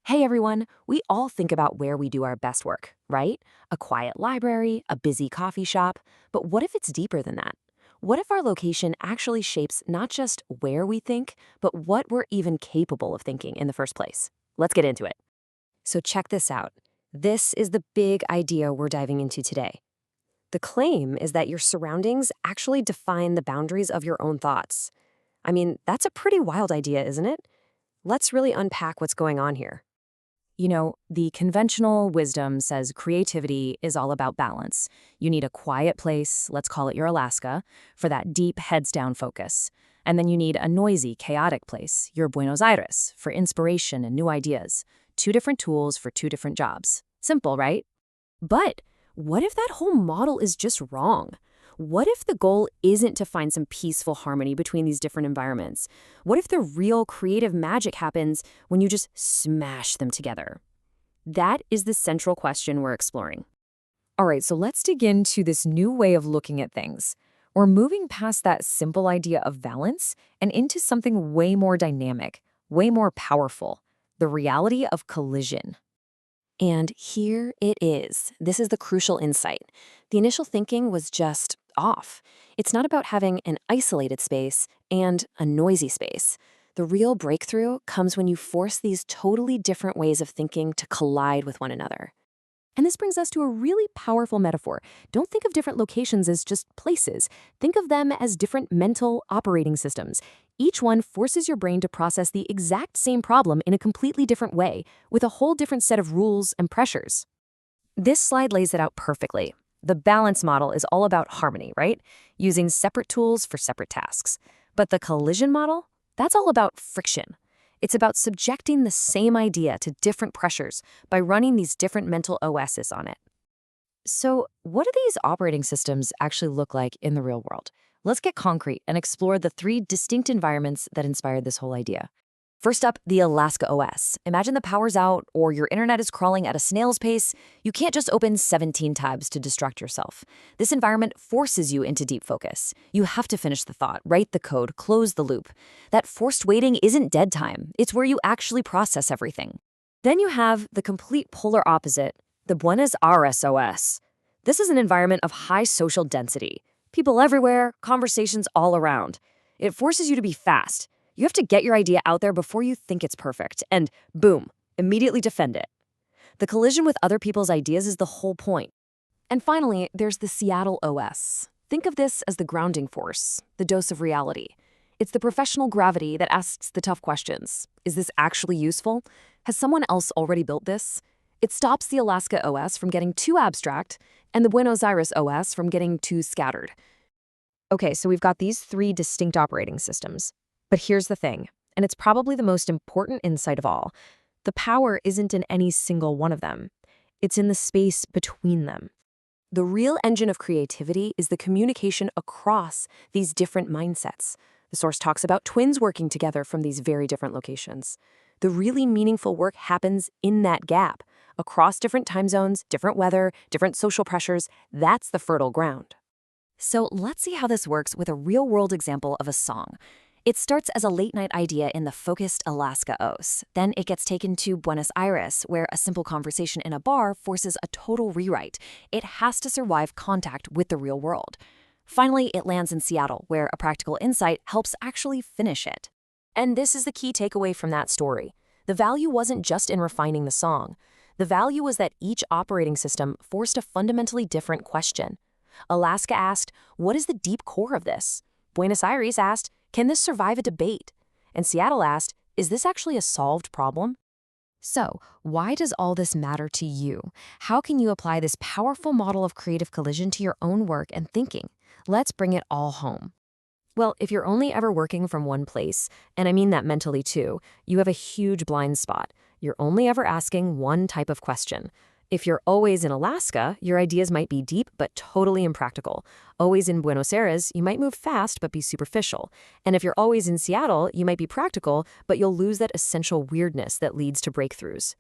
Hey everyone, we all think about where we do our best work, right? A quiet library, a busy coffee shop. But what if it's deeper than that? What if our location actually shapes not just where we think, but what we're even capable of thinking in the first place? Let's get into it. So, check this out. This is the big idea we're diving into today. The claim is that your surroundings actually define the boundaries of your own thoughts. I mean, that's a pretty wild idea, isn't it? Let's really unpack what's going on here. The conventional wisdom says creativity is all about balance. You need a quiet place, let's call it your Alaska, for that deep heads down focus. And then you need a noisy, chaotic place, your Buenos Aires, for inspiration and new ideas. Two different tools for two different jobs. Simple, right? But what if that whole model is just wrong? What if the goal isn't to find some peaceful harmony between these different environments? What if the real creative magic happens when you just smash them together? That is the central question we're exploring. All right, so let's dig into this new way of looking at things. We're moving past that simple idea of balance and into something way more dynamic, way more powerful, the reality of collision. And here it is. This is the crucial insight. The initial thinking was just off. It's not about having an isolated space and a noisy space. The real breakthrough comes when you force these totally different ways of thinking to collide with one another. And this brings us to a really powerful metaphor. Don't think of different locations as just places. Think of them as different mental operating systems. Each one forces your brain to process the exact same problem in a completely different way, with a whole different set of rules and pressures. This slide lays it out perfectly. The balance model is all about harmony, right? Using separate tools for separate tasks. But the collision model, that's all about friction. It's about subjecting the same idea to different pressures by running these different mental OSs on it. So, what do these operating systems actually look like in the real world? Let's get concrete and explore the three distinct environments that inspired this whole idea. First up, the Alaska OS. Imagine the power's out or your internet is crawling at a snail's pace. You can't just open 17 tabs to distract yourself. This environment forces you into deep focus. You have to finish the thought, write the code, close the loop. That forced waiting isn't dead time. It's where you actually process everything. Then you have the complete polar opposite, the Buenos Aires OS. This is an environment of high social density. People everywhere, conversations all around. It forces you to be fast. You have to get your idea out there before you think it's perfect, and boom, immediately defend it. The collision with other people's ideas is the whole point. And finally, there's the Seattle OS. Think of this as the grounding force, the dose of reality. It's the professional gravity that asks the tough questions. Is this actually useful? Has someone else already built this? It stops the Alaska OS from getting too abstract and the Buenos Aires OS from getting too scattered. Okay, so we've got these three distinct operating systems. But here's the thing, and it's probably the most important insight of all. The power isn't in any single one of them. It's in the space between them. The real engine of creativity is the communication across these different mindsets. The source talks about twins working together from these very different locations. The really meaningful work happens in that gap, across different time zones, different weather, different social pressures. That's the fertile ground. So let's see how this works with a real-world example of a song. It starts as a late-night idea in the focused Alaska OS. Then it gets taken to Buenos Aires, where a simple conversation in a bar forces a total rewrite. It has to survive contact with the real world. Finally, it lands in Seattle, where a practical insight helps actually finish it. And this is the key takeaway from that story. The value wasn't just in refining the song. The value was that each operating system forced a fundamentally different question. Alaska asked, what is the deep core of this? Buenos Aires asked, can this survive a debate? And Seattle asked, is this actually a solved problem? So, why does all this matter to you? How can you apply this powerful model of creative collision to your own work and thinking? Let's bring it all home. Well, if you're only ever working from one place, and I mean that mentally too, you have a huge blind spot. You're only ever asking one type of question. If you're always in Alaska, your ideas might be deep but totally impractical. Always in Buenos Aires, you might move fast but be superficial. And if you're always in Seattle, you might be practical, but you'll lose that essential weirdness that leads to breakthroughs.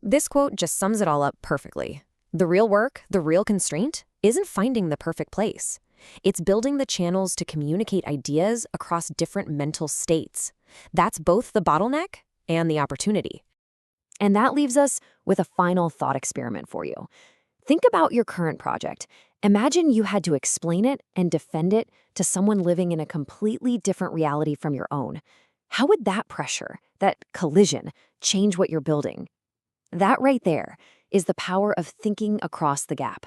This quote just sums it all up perfectly. The real work, the real constraint, isn't finding the perfect place. It's building the channels to communicate ideas across different mental states. That's both the bottleneck and the opportunity. And that leaves us with a final thought experiment for you. Think about your current project. Imagine you had to explain it and defend it to someone living in a completely different reality from your own. How would that pressure, that collision, change what you're building? That right there is the power of thinking across the gap.